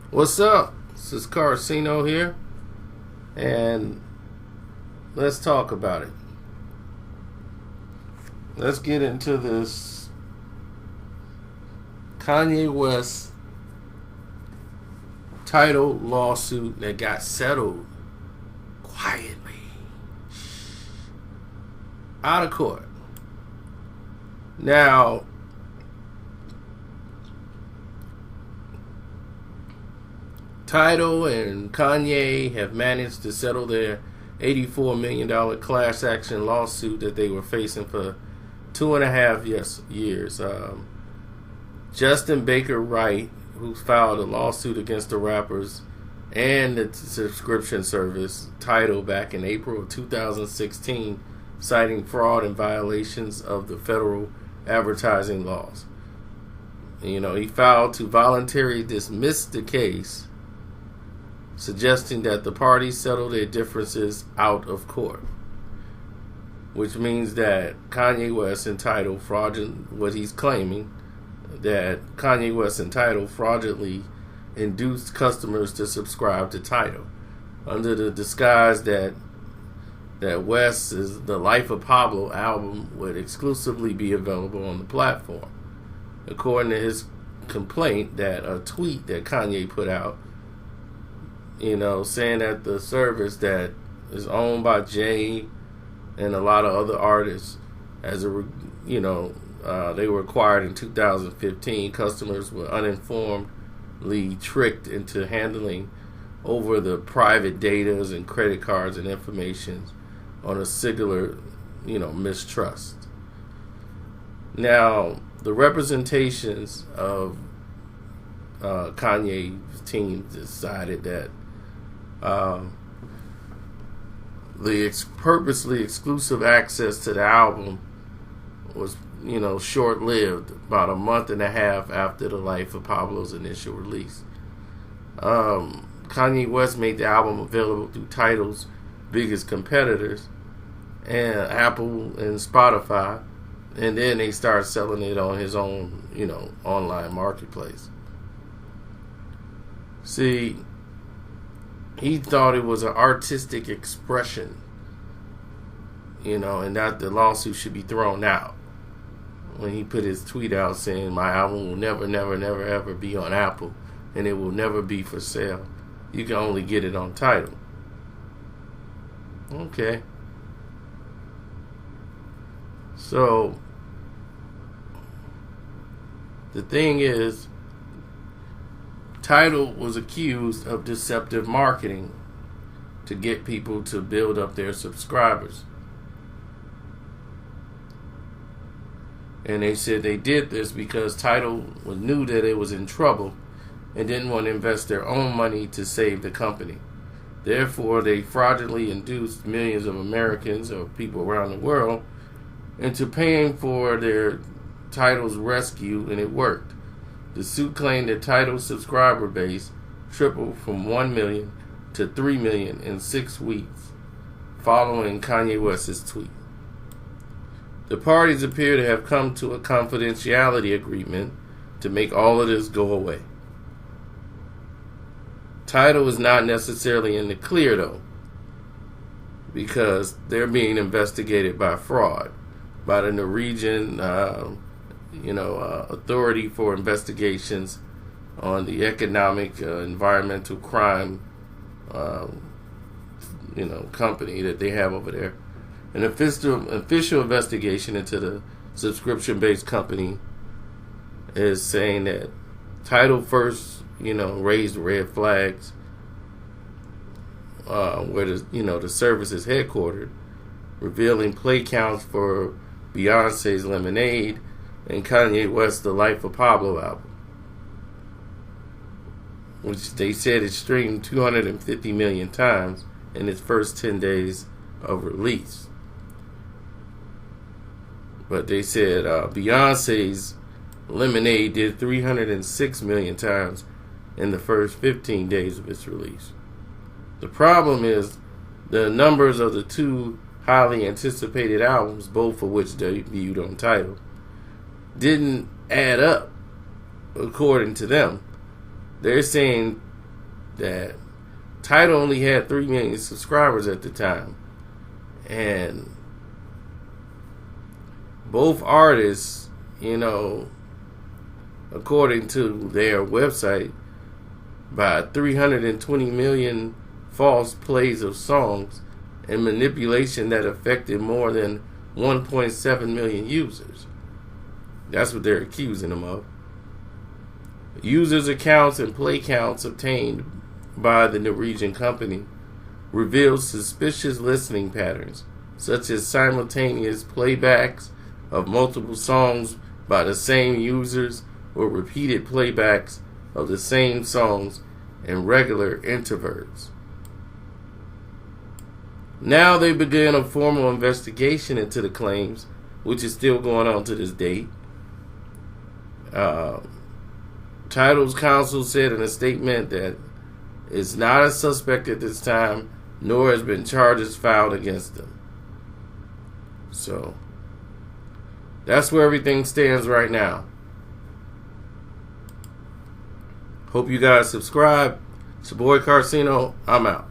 What's up? This is Carcino here, and let's talk about it. Let's get into this Kanye West Tidal lawsuit that got settled quietly out of court. Now, Tidal and Kanye have managed to settle their $84 million class action lawsuit that they were facing for 2.5 years. Justin Baker Wright, who filed a lawsuit against the rappers and the subscription service Tidal back in April of 2016, citing fraud and violations of the federal advertising laws. He filed to voluntarily dismiss the case, suggesting that the parties settle their differences out of court, which means that Kanye West and Tidal what he's claiming, that Kanye West and Tidal fraudulently induced customers to subscribe to Tidal under the disguise that West's The Life of Pablo album would exclusively be available on the platform. According to his complaint, that a tweet that Kanye put out, saying that the service that is owned by Jay and a lot of other artists, they were acquired in 2015. Customers were uninformedly tricked into handling over the private data and credit cards and information on a singular, mistrust. Now, the representations of Kanye's team decided that the purposely exclusive access to the album was, short-lived, about a month and a half after The Life of Pablo's initial release. Kanye West made the album available through Tidal's biggest competitors, and Apple and Spotify, and then they started selling it on his own, online marketplace. See, he thought it was an artistic expression, and that the lawsuit should be thrown out. When he put his tweet out saying, "My album will never, never, never, ever be on Apple, and it will never be for sale. You can only get it on Tidal." Okay. So, the thing is, Tidal was accused of deceptive marketing to get people to build up their subscribers. And they said they did this because Tidal knew that it was in trouble and didn't want to invest their own money to save the company. Therefore, they fraudulently induced millions of Americans or people around the world into paying for their Tidal's rescue, and it worked. The suit claimed that Tidal's subscriber base tripled from 1 million to 3 million in 6 weeks following Kanye West's tweet. The parties appear to have come to a confidentiality agreement to make all of this go away. Tidal is not necessarily in the clear, though, because they're being investigated by fraud by the Norwegian Authority for Investigations on the Economic Environmental Crime company that they have over there. An official investigation into the subscription-based company is saying that Tidal first, raised red flags where the service is headquartered, revealing play counts for Beyonce's Lemonade and Kanye West's The Life of Pablo album, which they said it streamed 250 million times in its first 10 days of release. But they said Beyonce's Lemonade did 306 million times in the first 15 days of its release. The problem is the numbers of the two highly anticipated albums, both of which debuted on Tidal, didn't add up according to them. They're saying that Tidal only had 3 million subscribers at the time. And both artists, according to their website, by 320 million false plays of songs and manipulation that affected more than 1.7 million users. That's what they're accusing them of. Users' accounts and play counts obtained by the Norwegian company revealed suspicious listening patterns, such as simultaneous playbacks of multiple songs by the same users or repeated playbacks of the same songs in regular intervals. Now they began a formal investigation into the claims, which is still going on to this date. Tidal's counsel said in a statement that it's not a suspect at this time, nor has been charges filed against them. So that's where everything stands right now. Hope you guys subscribe. It's your boy Carcino. I'm out.